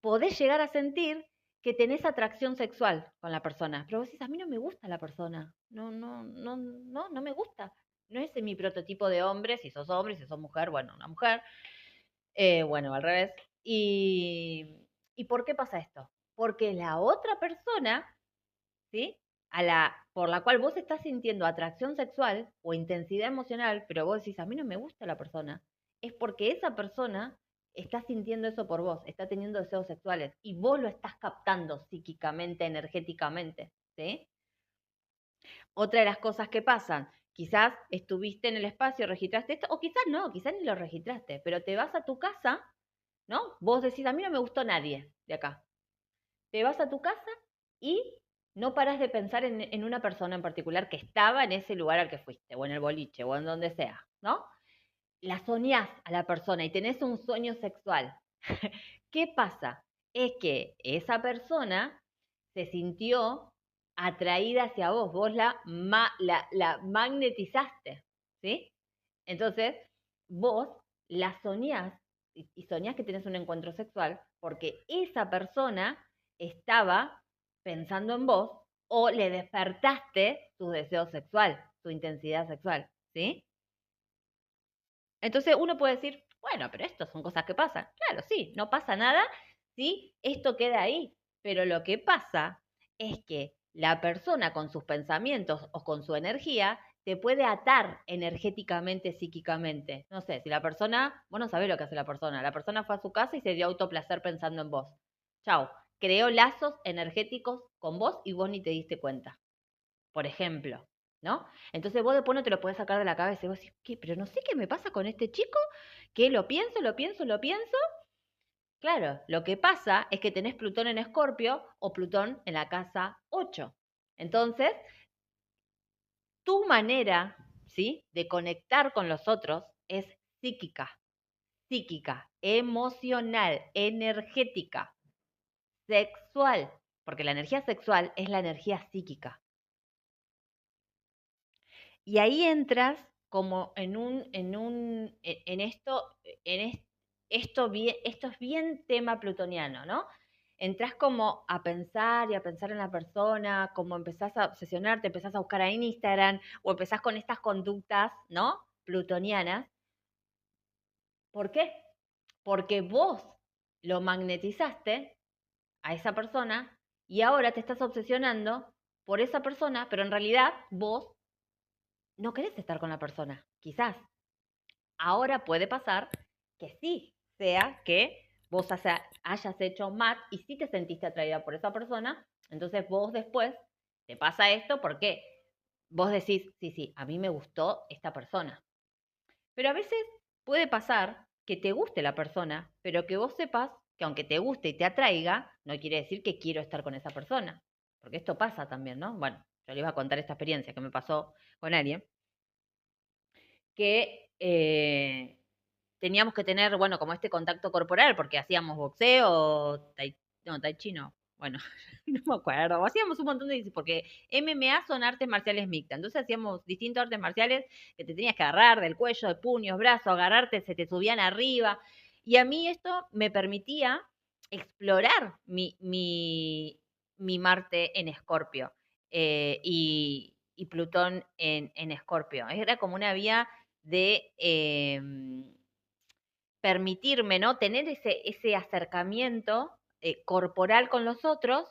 podés llegar a sentir que tenés atracción sexual con la persona. Pero vos decís, a mí no me gusta la persona. No me gusta. No es mi prototipo de hombre, si sos hombre, si sos mujer, bueno, una mujer. Bueno, al revés. ¿Y por qué pasa esto? Porque la otra persona, ¿sí? Por la cual vos estás sintiendo atracción sexual o intensidad emocional, pero vos decís, a mí no me gusta la persona, es porque esa persona está sintiendo eso por vos, está teniendo deseos sexuales y vos lo estás captando psíquicamente, energéticamente, ¿sí? Otra de las cosas que pasan, quizás estuviste en el espacio, registraste esto, o quizás no, quizás ni lo registraste, pero te vas a tu casa, ¿no? Vos decís, a mí no me gustó nadie de acá. Te vas a tu casa y no paras de pensar en una persona en particular que estaba en ese lugar al que fuiste, o en el boliche, o en donde sea, ¿no? La soñás a la persona y tenés un sueño sexual. ¿Qué pasa? Es que esa persona se sintió atraída hacia vos, vos la magnetizaste, ¿sí? Entonces, vos la soñás y soñás que tenés un encuentro sexual porque esa persona estaba pensando en vos o le despertaste su deseo sexual, su intensidad sexual, ¿sí? Entonces uno puede decir, bueno, pero esto son cosas que pasan. Claro, sí, no pasa nada, ¿sí? Esto queda ahí. Pero lo que pasa es que la persona con sus pensamientos o con su energía te puede atar energéticamente, psíquicamente. No sé, si la persona, vos no sabés lo que hace la persona fue a su casa y se dio autoplacer pensando en vos. Chau, creó lazos energéticos con vos y vos ni te diste cuenta, por ejemplo, ¿no? Entonces vos después no te lo podés sacar de la cabeza y vos decís, ¿qué? Pero no sé qué me pasa con este chico, que lo pienso, lo pienso, lo pienso. Claro, lo que pasa es que tenés Plutón en Escorpio o Plutón en la casa 8. Entonces, tu manera, ¿sí?, de conectar con los otros es psíquica, emocional, energética, sexual, porque la energía sexual es la energía psíquica. Y ahí entras como esto es bien tema plutoniano, ¿no? Entras como a pensar en la persona, como empezás a obsesionarte, empezás a buscar ahí en Instagram, o empezás con estas conductas, ¿no? Plutonianas. ¿Por qué? Porque vos lo magnetizaste a esa persona y ahora te estás obsesionando por esa persona, pero en realidad vos no querés estar con la persona, quizás. Ahora puede pasar que sí sea que vos hayas hecho match y sí te sentiste atraída por esa persona, entonces vos después te pasa esto porque vos decís, sí, sí, a mí me gustó esta persona. Pero a veces puede pasar que te guste la persona, pero que vos sepas que aunque te guste y te atraiga, no quiere decir que quiero estar con esa persona. Porque esto pasa también, ¿no? Bueno, yo les iba a contar esta experiencia que me pasó con alguien que teníamos que tener, bueno, como este contacto corporal, porque hacíamos boxeo, tai chi no, bueno, no me acuerdo, hacíamos un montón de, porque MMA son artes marciales mixtas, entonces hacíamos distintos artes marciales que te tenías que agarrar del cuello, de puños, brazos, agarrarte, se te subían arriba, y a mí esto me permitía explorar mi Marte en Escorpio y Plutón en Escorpio. Era como una vía de permitirme, ¿no? Tener ese acercamiento corporal con los otros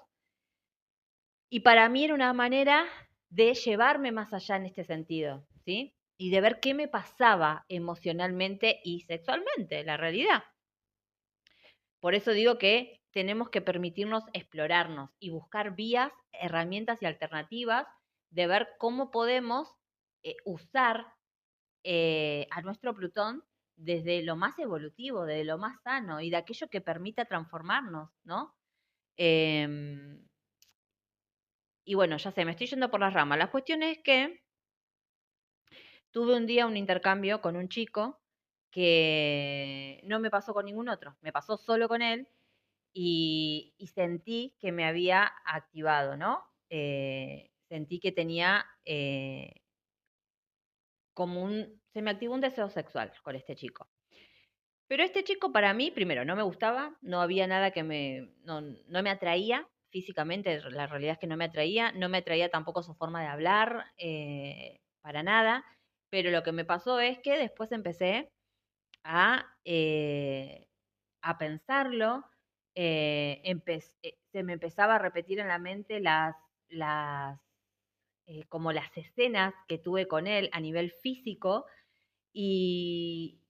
y para mí era una manera de llevarme más allá en este sentido, ¿sí? Y de ver qué me pasaba emocionalmente y sexualmente, la realidad. Por eso digo que tenemos que permitirnos explorarnos y buscar vías, herramientas y alternativas de ver cómo podemos usar a nuestro Plutón desde lo más evolutivo, desde lo más sano y de aquello que permita transformarnos, ¿no? Eh, y bueno, ya sé, me estoy yendo por las ramas. La cuestión es que tuve un día un intercambio con un chico que no me pasó con ningún otro, me pasó solo con él y sentí que me había activado, ¿no? Sentí que tenía se me activó un deseo sexual con este chico. Pero este chico para mí, primero, no me gustaba, no había nada que no me atraía físicamente, la realidad es que no me atraía tampoco su forma de hablar, para nada, pero lo que me pasó es que después empecé a, a pensarlo, se me empezaba a repetir en la mente como las escenas que tuve con él a nivel físico y,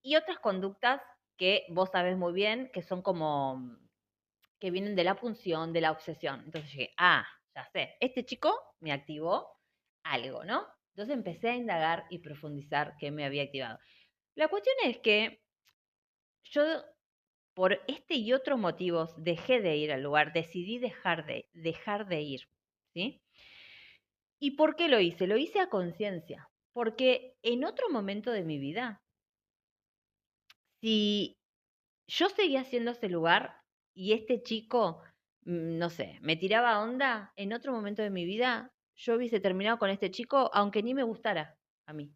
y otras conductas que vos sabés muy bien que son como que vienen de la función, de la obsesión. Entonces dije, ya sé, este chico me activó algo, ¿no? Entonces empecé a indagar y profundizar qué me había activado. La cuestión es que yo, por este y otros motivos, dejé de ir al lugar, decidí dejar de ir, ¿sí? ¿Y por qué lo hice? Lo hice a conciencia, porque en otro momento de mi vida, si yo seguía haciendo ese lugar y este chico no sé, me tiraba onda, en otro momento de mi vida yo hubiese terminado con este chico, aunque ni me gustara a mí.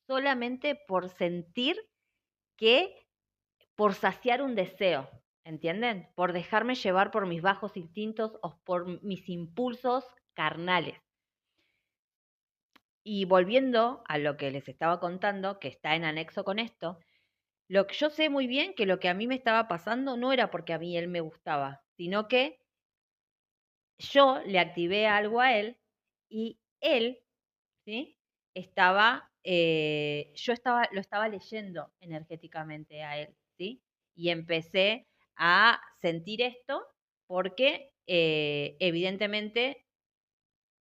Solamente por sentir que, por saciar un deseo, ¿entienden? Por dejarme llevar por mis bajos instintos o por mis impulsos carnales. Y volviendo a lo que les estaba contando, que está en anexo con esto, lo que yo sé muy bien que lo que a mí me estaba pasando no era porque a mí él me gustaba, sino que yo le activé algo a él y él, ¿sí? Lo estaba leyendo energéticamente a él, ¿sí? Y empecé a sentir esto porque evidentemente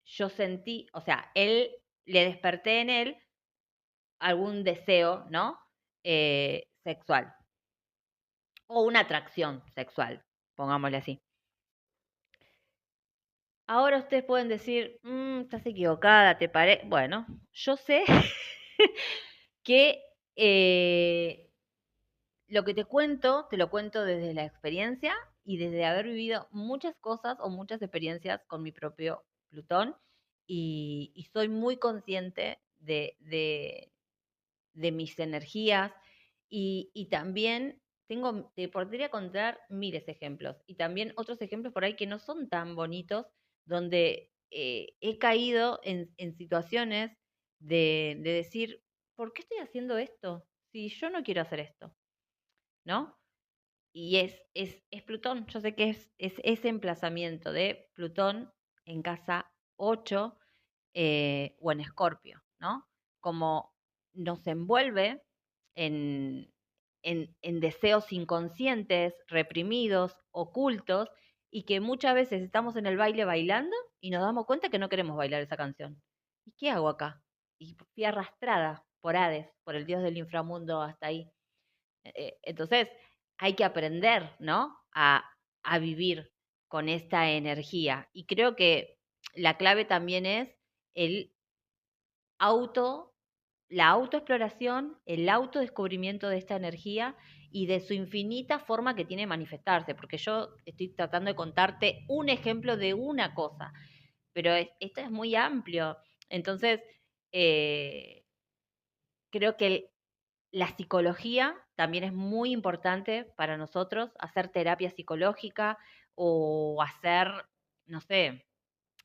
yo sentí, o sea, le desperté en él algún deseo, ¿no? Sexual o una atracción sexual, pongámosle así. Ahora ustedes pueden decir, estás equivocada, ¿te parece? Bueno, yo sé que lo que te cuento, te lo cuento desde la experiencia y desde haber vivido muchas cosas o muchas experiencias con mi propio Plutón y soy muy consciente de mis energías y también te podría contar miles de ejemplos y también otros ejemplos por ahí que no son tan bonitos, donde he caído en situaciones de decir, ¿por qué estoy haciendo esto? Si yo no quiero hacer esto, ¿no? Y es Plutón, yo sé que es ese emplazamiento de Plutón en casa 8 o en Escorpio, ¿no? Como nos envuelve en, en deseos inconscientes, reprimidos, ocultos, y que muchas veces estamos en el baile bailando y nos damos cuenta que no queremos bailar esa canción. ¿Y qué hago acá? Y fui arrastrada por Hades, por el dios del inframundo hasta ahí. Entonces, hay que aprender, ¿no? A vivir con esta energía. Y creo que la clave también es el auto, la autoexploración, el autodescubrimiento de esta energía y de su infinita forma que tiene de manifestarse, porque yo estoy tratando de contarte un ejemplo de una cosa, pero esto es muy amplio. Entonces, eh, creo que la psicología también es muy importante para nosotros, hacer terapia psicológica o hacer, no sé,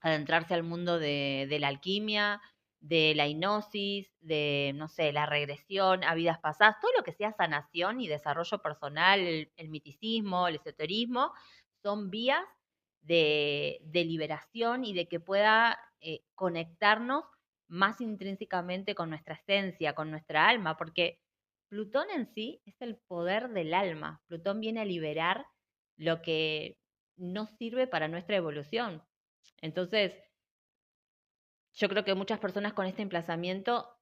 adentrarse al mundo de la alquimia, de la hipnosis, de, no sé, la regresión a vidas pasadas, todo lo que sea sanación y desarrollo personal, el miticismo, el esoterismo, son vías de liberación y de que pueda conectarnos más intrínsecamente con nuestra esencia, con nuestra alma, porque Plutón en sí es el poder del alma. Plutón viene a liberar lo que no sirve para nuestra evolución. Entonces, yo creo que muchas personas con este emplazamiento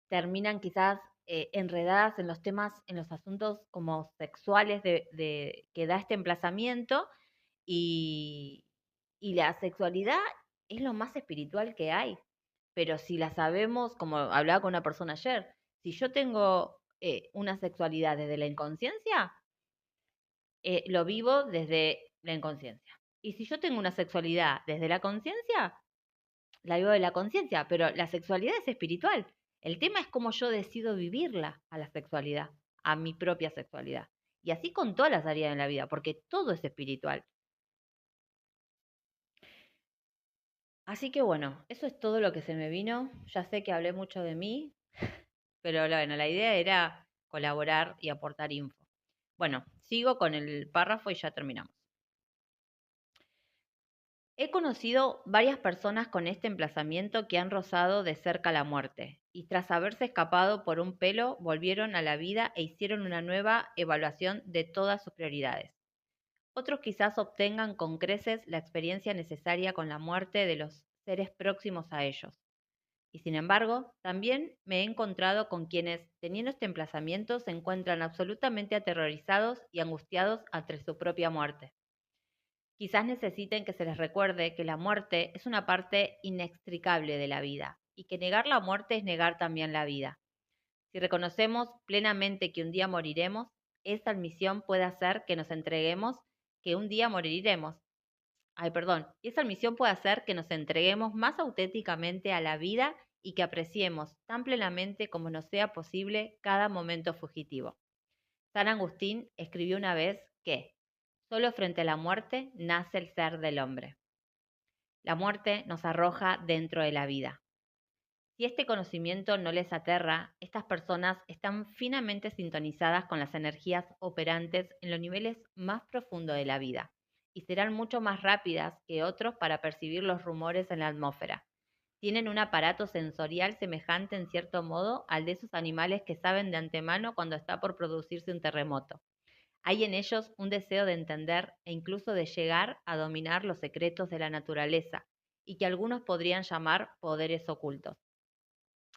terminan quizás enredadas en los temas, en los asuntos como sexuales que da este emplazamiento y, y la sexualidad es lo más espiritual que hay. Pero si la sabemos, como hablaba con una persona ayer, si yo tengo una sexualidad desde la inconsciencia, lo vivo desde la inconsciencia. Y si yo tengo una sexualidad desde la conciencia, la vivo de la conciencia, pero la sexualidad es espiritual. El tema es cómo yo decido vivirla a la sexualidad, a mi propia sexualidad. Y así con todas las áreas de la vida, porque todo es espiritual. Así que bueno, eso es todo lo que se me vino. Ya sé que hablé mucho de mí, pero bueno, la idea era colaborar y aportar info. Bueno, sigo con el párrafo y ya terminamos. He conocido varias personas con este emplazamiento que han rozado de cerca la muerte y tras haberse escapado por un pelo volvieron a la vida e hicieron una nueva evaluación de todas sus prioridades. Otros quizás obtengan con creces la experiencia necesaria con la muerte de los seres próximos a ellos. Y sin embargo, también me he encontrado con quienes, teniendo este emplazamiento, se encuentran absolutamente aterrorizados y angustiados ante su propia muerte. Quizás necesiten que se les recuerde que la muerte es una parte inextricable de la vida y que negar la muerte es negar también la vida. Si reconocemos plenamente que un día moriremos, esa admisión puede hacer que nos entreguemos que un día moriremos. Y esa misión puede hacer que nos entreguemos más auténticamente a la vida y que apreciemos tan plenamente como nos sea posible cada momento fugitivo. San Agustín escribió una vez que solo frente a la muerte nace el ser del hombre. La muerte nos arroja dentro de la vida. Si este conocimiento no les aterra, estas personas están finamente sintonizadas con las energías operantes en los niveles más profundos de la vida y serán mucho más rápidas que otros para percibir los rumores en la atmósfera. Tienen un aparato sensorial semejante en cierto modo al de esos animales que saben de antemano cuando está por producirse un terremoto. Hay en ellos un deseo de entender e incluso de llegar a dominar los secretos de la naturaleza y que algunos podrían llamar poderes ocultos.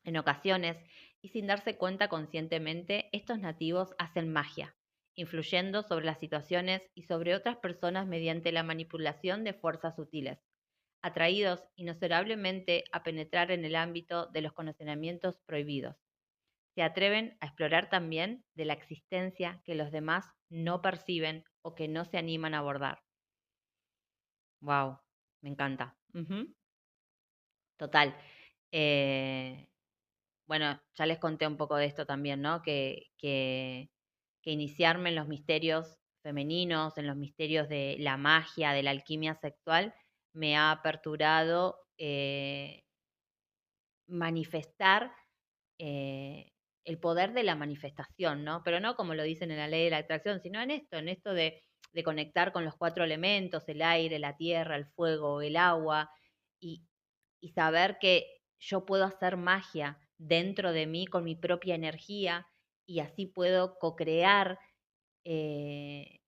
En ocasiones, y sin darse cuenta conscientemente, estos nativos hacen magia, influyendo sobre las situaciones y sobre otras personas mediante la manipulación de fuerzas sutiles, atraídos inexorablemente a penetrar en el ámbito de los conocimientos prohibidos. Se atreven a explorar también de la existencia que los demás no perciben o que no se animan a abordar. Wow, me encanta. Total. Eh, bueno, ya les conté un poco de esto también, ¿no? Que iniciarme en los misterios femeninos, en los misterios de la magia, de la alquimia sexual, me ha aperturado manifestar eh, el poder de la manifestación, ¿no? Pero no como lo dicen en la ley de la atracción, sino en esto de conectar con los cuatro elementos, el aire, la tierra, el fuego, el agua, y, y saber que yo puedo hacer magia dentro de mí con mi propia energía y así puedo co-crear eh,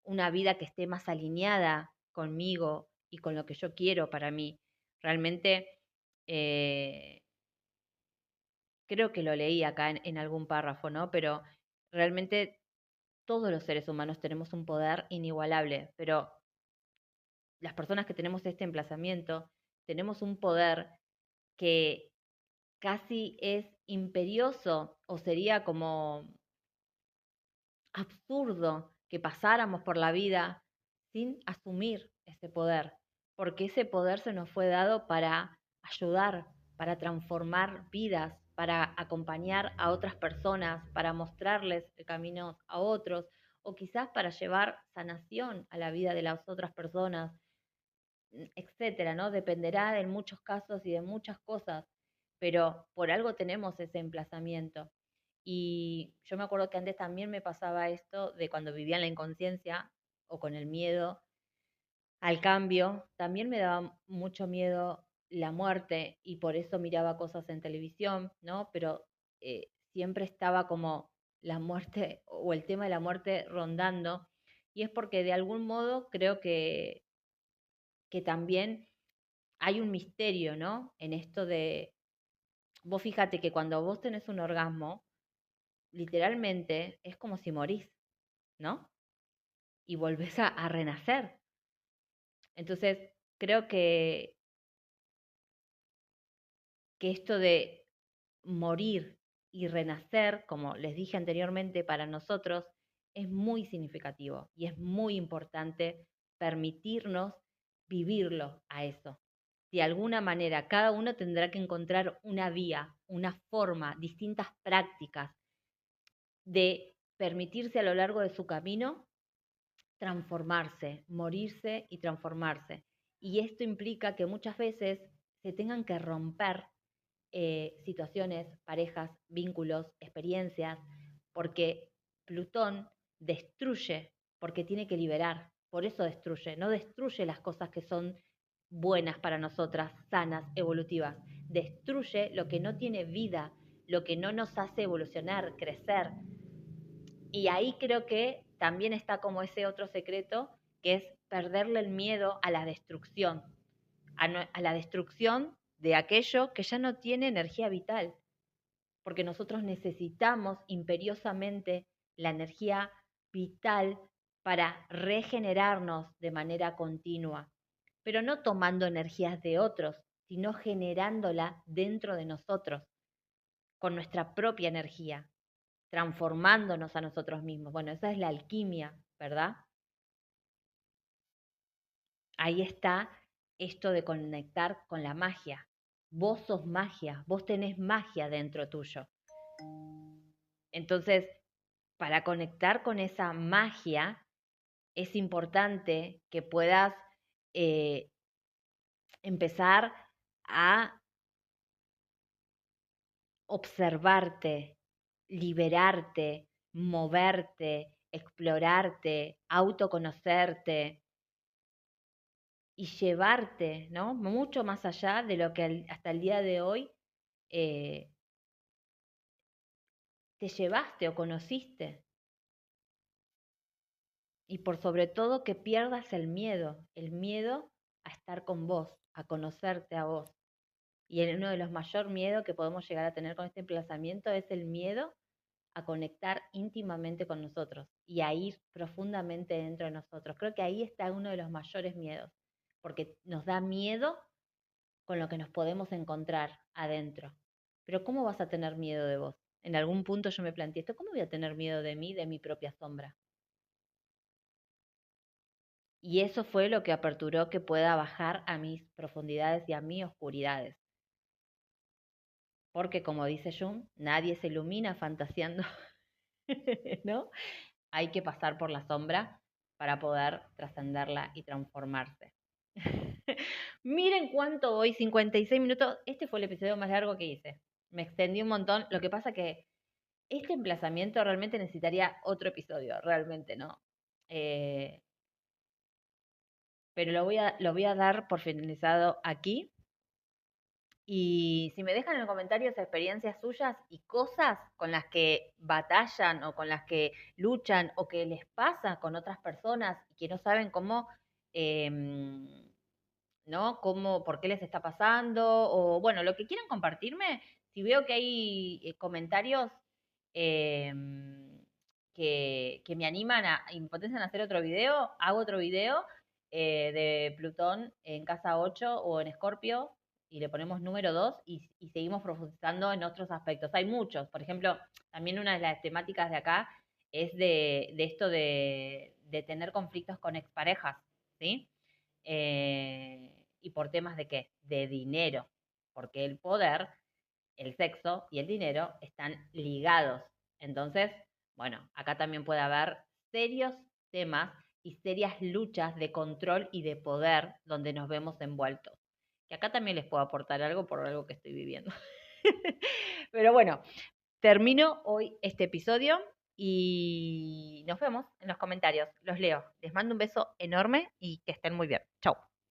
una vida que esté más alineada conmigo y con lo que yo quiero para mí. Realmente eh, creo que lo leí acá en algún párrafo, ¿no? Pero realmente todos los seres humanos tenemos un poder inigualable, pero las personas que tenemos este emplazamiento tenemos un poder que casi es imperioso o sería como absurdo que pasáramos por la vida sin asumir ese poder, porque ese poder se nos fue dado para ayudar, para transformar vidas, para acompañar a otras personas, para mostrarles el camino a otros, o quizás para llevar sanación a la vida de las otras personas, etcétera, ¿no? Dependerá de muchos casos y de muchas cosas, pero por algo tenemos ese emplazamiento. Y yo me acuerdo que antes también me pasaba esto de cuando vivía en la inconsciencia o con el miedo al cambio, también me daba mucho miedo la muerte y por eso miraba cosas en televisión, ¿no? Pero siempre estaba como la muerte o el tema de la muerte rondando y es porque de algún modo creo que también hay un misterio, ¿no? En esto de, vos fíjate que cuando vos tenés un orgasmo, literalmente es como si morís, ¿no? Y volvés a renacer. Entonces, creo que esto de morir y renacer, como les dije anteriormente, para nosotros es muy significativo y es muy importante permitirnos vivirlo a eso. De alguna manera, cada uno tendrá que encontrar una vía, una forma, distintas prácticas de permitirse a lo largo de su camino transformarse, morirse y transformarse. Y esto implica que muchas veces se tengan que romper situaciones, parejas, vínculos, experiencias, porque Plutón destruye, porque tiene que liberar, por eso destruye, no destruye las cosas que son buenas para nosotras, sanas, evolutivas, destruye lo que no tiene vida, lo que no nos hace evolucionar, crecer. Y ahí creo que también está como ese otro secreto, que es perderle el miedo a la destrucción, a la destrucción de aquello que ya no tiene energía vital, porque nosotros necesitamos imperiosamente la energía vital para regenerarnos de manera continua, pero no tomando energías de otros, sino generándola dentro de nosotros, con nuestra propia energía, transformándonos a nosotros mismos. Bueno, esa es la alquimia, ¿verdad? ahí está esto de conectar con la magia. Vos sos magia, vos tenés magia dentro tuyo. Entonces, para conectar con esa magia, es importante que puedas eh, empezar a observarte, liberarte, moverte, explorarte, autoconocerte y llevarte, ¿no? Mucho más allá de lo que hasta el día de hoy eh, te llevaste o conociste. Y por sobre todo que pierdas el miedo a estar con vos, a conocerte a vos. Y uno de los mayores miedos que podemos llegar a tener con este emplazamiento es el miedo a conectar íntimamente con nosotros y a ir profundamente dentro de nosotros. Creo que ahí está uno de los mayores miedos, porque nos da miedo con lo que nos podemos encontrar adentro. Pero ¿cómo vas a tener miedo de vos? En algún punto yo me planteé esto, ¿cómo voy a tener miedo de mí, de mi propia sombra? Y eso fue lo que aperturó que pueda bajar a mis profundidades y a mis oscuridades. Porque como dice Jung, nadie se ilumina fantaseando, ¿no? Hay que pasar por la sombra para poder trascenderla y transformarse. Miren cuánto voy, 56 minutos. Este fue el episodio más largo que hice. Me extendí un montón. Lo que pasa que este emplazamiento realmente necesitaría otro episodio, realmente, ¿no? Pero lo voy a dar por finalizado aquí. Y si me dejan en los comentarios experiencias suyas y cosas con las que batallan o con las que luchan o que les pasa con otras personas y que no saben cómo, ¿no? Cómo, por qué les está pasando o bueno, lo que quieran compartirme, si veo que hay comentarios que me animan y me potencian a hacer otro video, hago otro video de Plutón en casa 8 o en Escorpio y le ponemos número 2 y seguimos profundizando en otros aspectos. Hay muchos, por ejemplo, también una de las temáticas de acá es de esto de tener conflictos con exparejas, ¿sí? ¿Y por temas de qué? De dinero, porque el poder, el sexo y el dinero están ligados. Entonces, bueno, acá también puede haber serios temas y serias luchas de control y de poder donde nos vemos envueltos. Que acá también les puedo aportar algo por algo que estoy viviendo. Pero bueno, termino hoy este episodio y nos vemos en los comentarios. Los leo. Les mando un beso enorme y que estén muy bien.